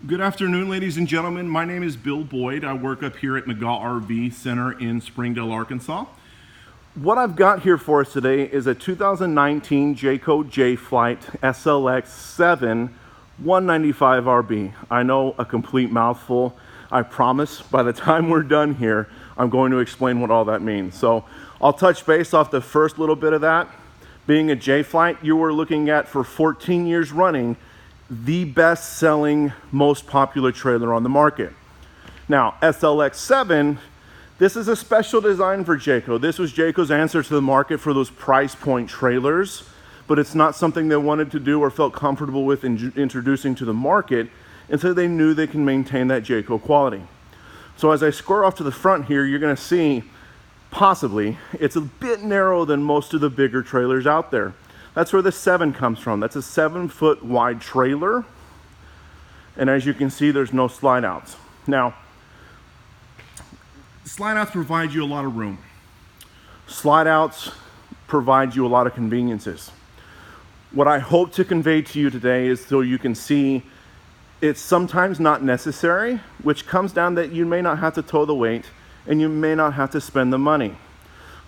Good afternoon, ladies and gentlemen. My name is Bill Boyd. I work up here at McGaugh RV Center in Springdale, Arkansas. What I've got here for us today is a 2019 Jayco Jay Flight SLX7 195RB. I know, a complete mouthful. I promise by the time we're done here, I'm going to explain what all that means. So I'll touch base off the first little bit of that. Being a Jay Flight, you were looking at, for 14 years running, the best-selling, most popular trailer on the market. Now, SLX7, this is a special design for Jayco. This was Jayco's answer to the market for those price point trailers, but it's not something they wanted to do or felt comfortable with introducing to the market until they knew they can maintain that Jayco quality. So as I square off to the front here, you're gonna see, possibly, it's a bit narrower than most of the bigger trailers out there. That's where the 7 comes from. That's a 7-foot wide trailer. And as you can see, there's no slide outs. Now, slide outs provide you a lot of room. Slide outs provide you a lot of conveniences. What I hope to convey to you today is so you can see it's sometimes not necessary, which comes down that you may not have to tow the weight and you may not have to spend the money.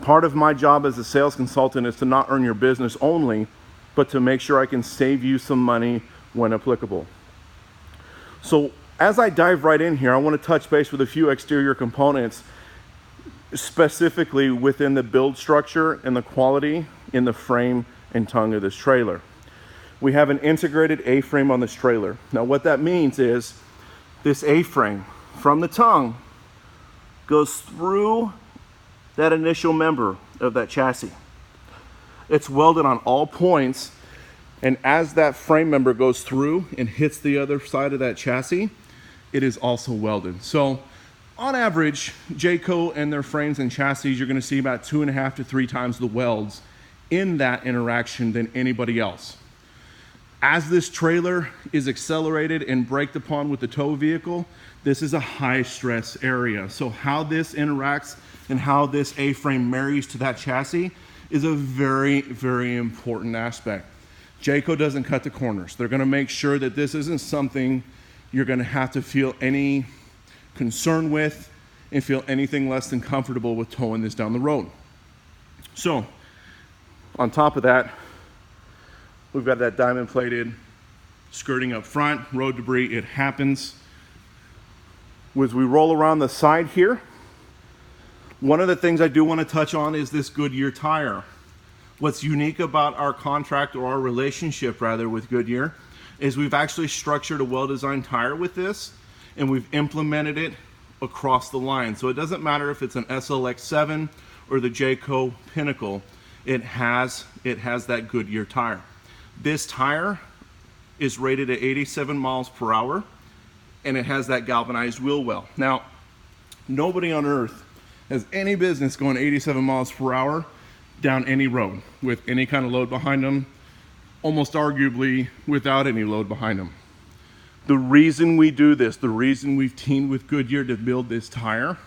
Part of my job as a sales consultant is to not earn your business only, but to make sure I can save you some money when applicable. So as I dive right in here, I want to touch base with a few exterior components, specifically within the build structure and the quality in the frame and tongue of this trailer. We have an integrated A-frame on this trailer. Now what that means is this A-frame from the tongue goes through that initial member of that chassis. It's welded on all points, and as that frame member goes through and hits the other side of that chassis, it is also welded. So on average, Jayco and their frames and chassis, you're gonna see about 2.5 to 3 times the welds in that interaction than anybody else. As this trailer is accelerated and braked upon with the tow vehicle, this is a high stress area. So how this interacts and how this A-frame marries to that chassis is a very, very important aspect. Jayco doesn't cut the corners. They're gonna make sure that this isn't something you're gonna have to feel any concern with and feel anything less than comfortable with towing this down the road. So, on top of that, we've got that diamond plated skirting up front, road debris, it happens. As we roll around the side here, one of the things I do want to touch on is this Goodyear tire. What's unique about our contract, or our relationship rather, with Goodyear is we've actually structured a well-designed tire with this, and we've implemented it across the line. So it doesn't matter if it's an SLX7 or the Jayco Pinnacle, it has that Goodyear tire. This tire is rated at 87 miles per hour, and it has that galvanized wheel well. Now, nobody on earth has any business going 87 miles per hour down any road with any kind of load behind them, almost arguably without any load behind them. The reason we do this, the reason we've teamed with Goodyear to build this tire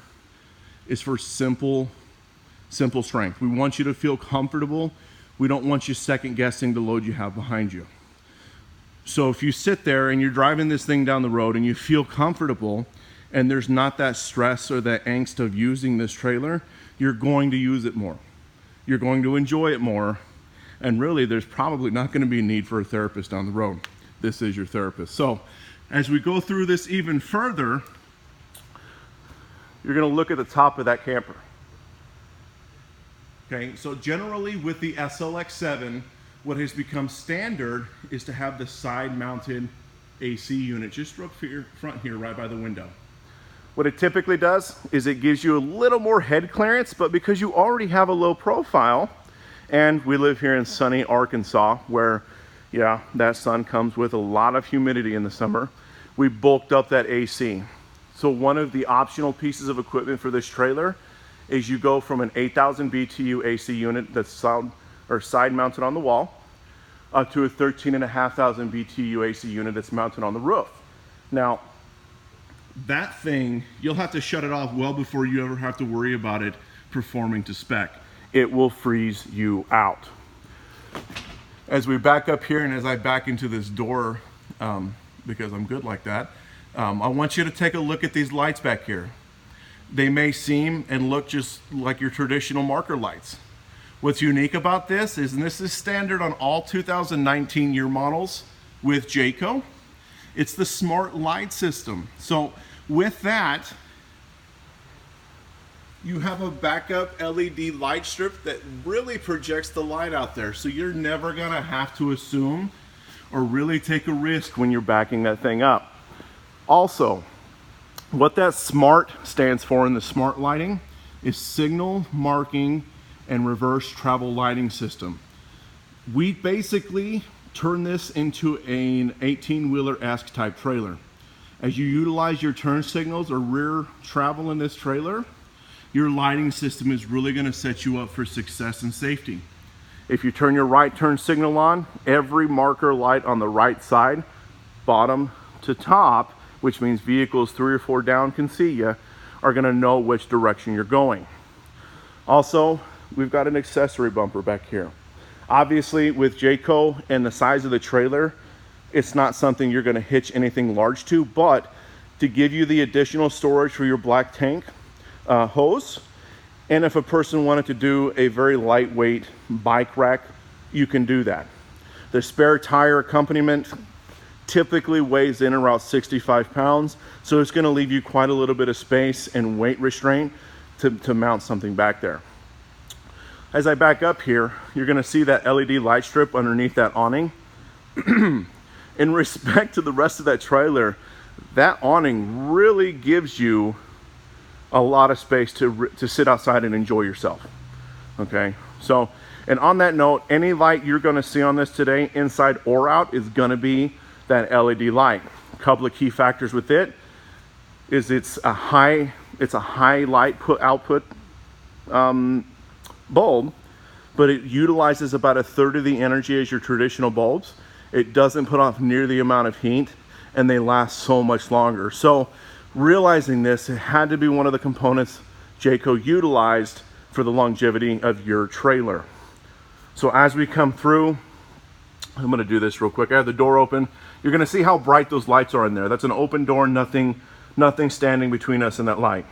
is for simple strength. We want you to feel comfortable. We don't want you second guessing the load you have behind you. So if you sit there and you're driving this thing down the road and you feel comfortable and there's not that stress or that angst of using this trailer, you're going to use it more. You're going to enjoy it more. And really, there's probably not going to be a need for a therapist down the road. This is your therapist. So as we go through this even further, you're going to look at the top of that camper. Okay, so generally with the SLX7, what has become standard is to have the side-mounted AC unit just up here, front here, right by the window. What it typically does is it gives you a little more head clearance, but because you already have a low profile, and we live here in sunny Arkansas, where, yeah, that sun comes with a lot of humidity in the summer, we bulked up that AC. So one of the optional pieces of equipment for this trailer is you go from an 8,000 BTU AC unit that's side mounted on the wall up to a 13,500 BTU AC unit that's mounted on the roof. Now, that thing, you'll have to shut it off well before you ever have to worry about it performing to spec. It will freeze you out. As we back up here and as I back into this door, because I'm good like that, I want you to take a look at these lights back here. They may seem and look just like your traditional marker lights. What's unique about this is, and this is standard on all 2019 year models with Jayco, it's the smart light system. So with that, you have a backup LED light strip that really projects the light out there. So you're never gonna have to assume or really take a risk when you're backing that thing up. Also, what that SMART stands for in the smart lighting is signal, marking, and reverse travel lighting system. We basically turn this into an 18-wheeler-esque type trailer. As you utilize your turn signals or rear travel in this trailer, your lighting system is really going to set you up for success and safety. If you turn your right turn signal on, every marker light on the right side, bottom to top, which means vehicles 3 or 4 down can see you, are going to know which direction you're going. Also, we've got an accessory bumper back here. Obviously, with Jayco and the size of the trailer, it's not something you're going to hitch anything large to, but to give you the additional storage for your black tank hose, and if a person wanted to do a very lightweight bike rack, you can do that. The spare tire accompaniment typically weighs in around 65 pounds, so it's going to leave you quite a little bit of space and weight restraint to mount something back there. As I back up here, you're going to see that LED light strip underneath that awning. In respect to the rest of that trailer, that awning really gives you a lot of space to sit outside and enjoy yourself. Okay, so, and on that note, any light you're going to see on this today, inside or out, is going to be that LED light. A couple of key factors with it is it's a high light output bulb, but it utilizes about 1/3 of the energy as your traditional bulbs. It doesn't put off near the amount of heat, and they last so much longer. So realizing this, it had to be one of the components Jayco utilized for the longevity of your trailer. So as we come through, I'm going to do this real quick. I have the door open. You're going to see how bright those lights are in there. That's an open door, nothing standing between us and that light.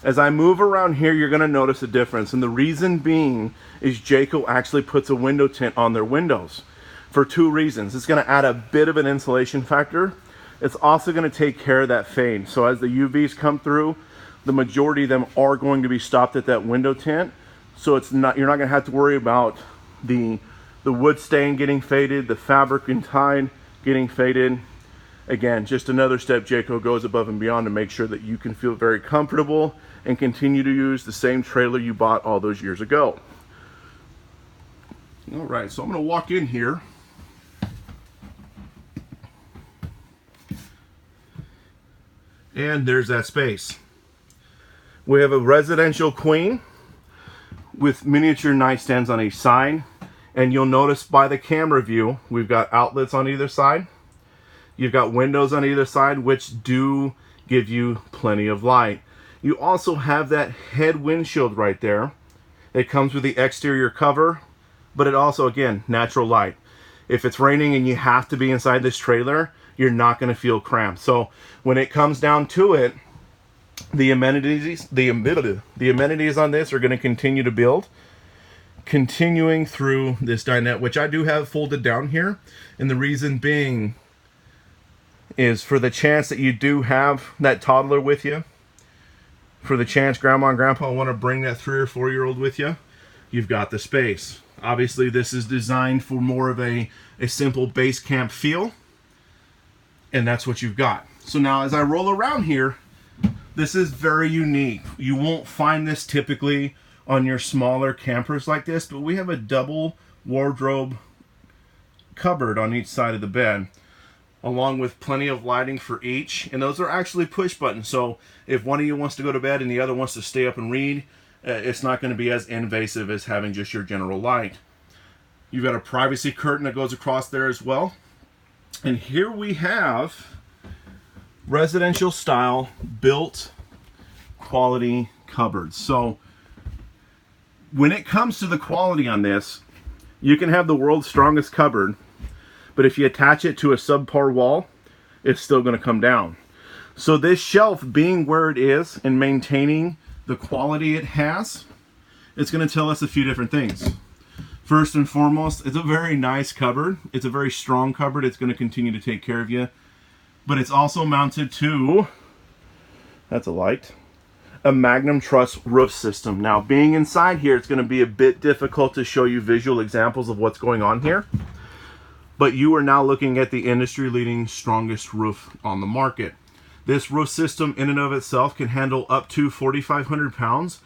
As I move around here, you're going to notice a difference, and the reason being is Jayco actually puts a window tint on their windows for 2 reasons. It's going to add a bit of an insulation factor. It's also going to take care of that fade. So as the UVs come through, the majority of them are going to be stopped at that window tint. So it's not, you're not going to have to worry about the wood stain getting faded, the fabric inside getting faded. Again, just another step Jayco goes above and beyond to make sure that you can feel very comfortable and continue to use the same trailer you bought all those years ago. All right, so I'm going to walk in here. And there's that space. We have a residential queen with miniature nightstands on each side. And you'll notice by the camera view, we've got outlets on either side. You've got windows on either side, which do give you plenty of light. You also have that head windshield right there. It comes with the exterior cover, but it also, again, natural light. If it's raining and you have to be inside this trailer, you're not going to feel cramped. So when it comes down to it, the amenities on this are going to continue to build, continuing through this dinette, which I do have folded down here. And the reason being is for the chance that you do have that toddler with you, for the chance grandma and grandpa want to bring that 3 or 4-year-old with you, you've got the space. Obviously, this is designed for more of a simple base camp feel, and that's what you've got. So now as I roll around here, this is very unique. You won't find this typically on your smaller campers like this, but we have a double wardrobe cupboard on each side of the bed, along with plenty of lighting for each, and those are actually push buttons. So if one of you wants to go to bed and the other wants to stay up and read, it's not going to be as invasive as having just your general light. You've got a privacy curtain that goes across there as well. And here we have residential style built quality cupboards. So when it comes to the quality on this, you can have the world's strongest cupboard, but if you attach it to a subpar wall, it's still going to come down. So this shelf being where it is and maintaining the quality it has, it's going to tell us a few different things. First and foremost, it's a very nice cupboard. It's a very strong cupboard. It's going to continue to take care of you. But it's also mounted to, that's a light, a Magnum Truss Roof System. Now, being inside here, it's going to be a bit difficult to show you visual examples of what's going on here. But you are now looking at the industry-leading strongest roof on the market. This roof system in and of itself can handle up to 4,500 pounds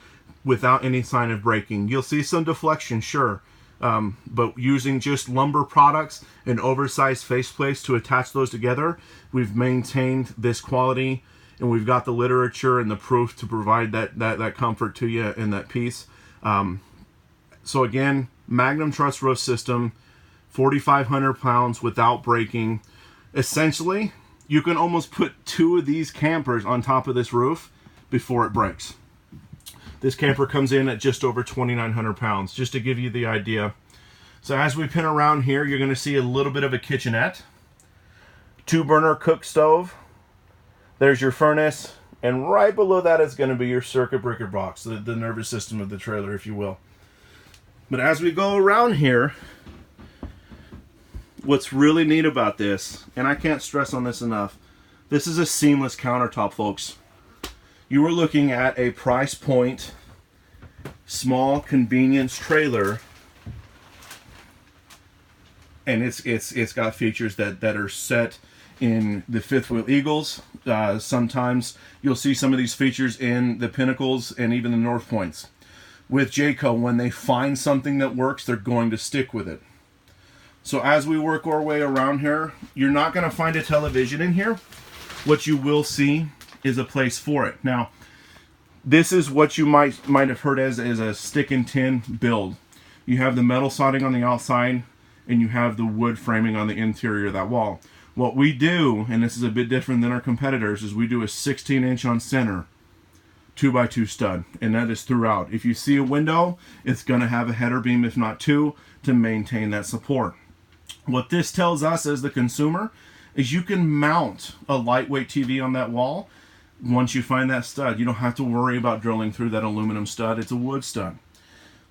without any sign of breaking. You'll see some deflection, sure. But using just lumber products and oversized faceplates to attach those together, we've maintained this quality, and we've got the literature and the proof to provide that comfort to you and that peace. So again, Magnum Truss Roof System, 4,500 pounds without breaking. Essentially, you can almost put 2 of these campers on top of this roof before it breaks. This camper comes in at just over 2,900 pounds, just to give you the idea. So as we pin around here, you're going to see a little bit of a kitchenette, 2-burner cook stove. There's your furnace, and right below that is going to be your circuit breaker box, the nervous system of the trailer, if you will. But as we go around here, what's really neat about this, and I can't stress on this enough, this is a seamless countertop, folks. You are looking at a price point, small convenience trailer, and it's got features that are set in the fifth wheel Eagles. Sometimes you'll see some of these features in the Pinnacles and even the North Points. With Jayco, when they find something that works, they're going to stick with it. So as we work our way around here, you're not going to find a television in here. What you will see is a place for it. Now, this is what you might have heard as a stick and tin build. You have the metal siding on the outside, and you have the wood framing on the interior of that wall. What we do, and this is a bit different than our competitors, is we do a 16-inch on center 2x2 stud, and that is throughout. If you see a window, it's going to have a header beam, if not 2, to maintain that support. What this tells us as the consumer is you can mount a lightweight TV on that wall. Once you find that stud, you don't have to worry about drilling through that aluminum stud. It's a wood stud.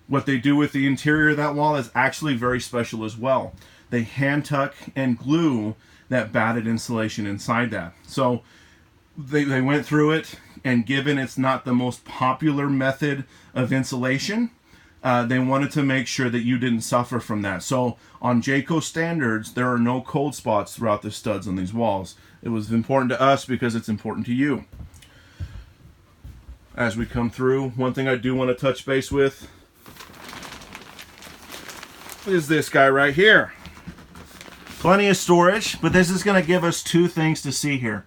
What they do with the interior of that wall is actually very special as well. They hand tuck and glue that batted insulation inside that. So they went through it, and given it's not the most popular method of insulation, they wanted to make sure that you didn't suffer from that. So on Jayco standards, there are no cold spots throughout the studs on these walls. It was important to us because it's important to you. As we come through, one thing I do want to touch base with is this guy right here. Plenty of storage, but this is going to give us 2 things to see here.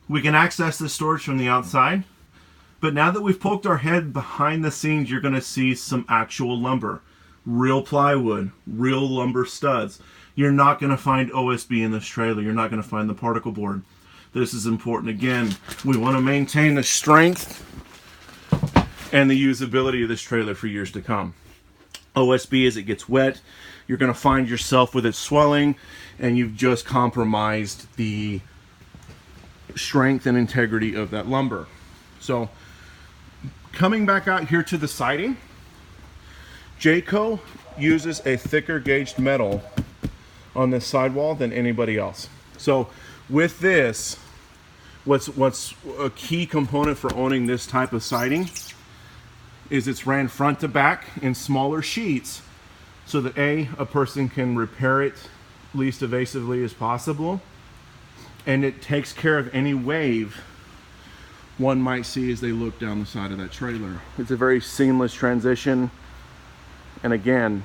We can access the storage from the outside, but now that we've poked our head behind the scenes, you're going to see some actual lumber. Real plywood, real lumber studs. You're not going to find OSB in this trailer. You're not going to find the particle board. This is important. Again, we want to maintain the strength and the usability of this trailer for years to come. OSB, as it gets wet, you're going to find yourself with it swelling, and you've just compromised the strength and integrity of that lumber. So coming back out here to the siding, Jayco uses a thicker gauged metal on this sidewall than anybody else. So with this, what's a key component for owning this type of siding is it's ran front to back in smaller sheets so that a person can repair it least evasively as possible, and it takes care of any wave one might see as they look down the side of that trailer. It's a very seamless transition, and again,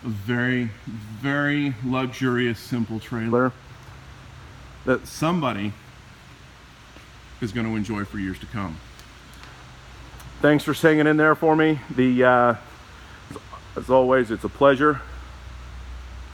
a very, very luxurious, simple trailer that somebody is going to enjoy for years to come. Thanks for hanging in there for me. As always, it's a pleasure.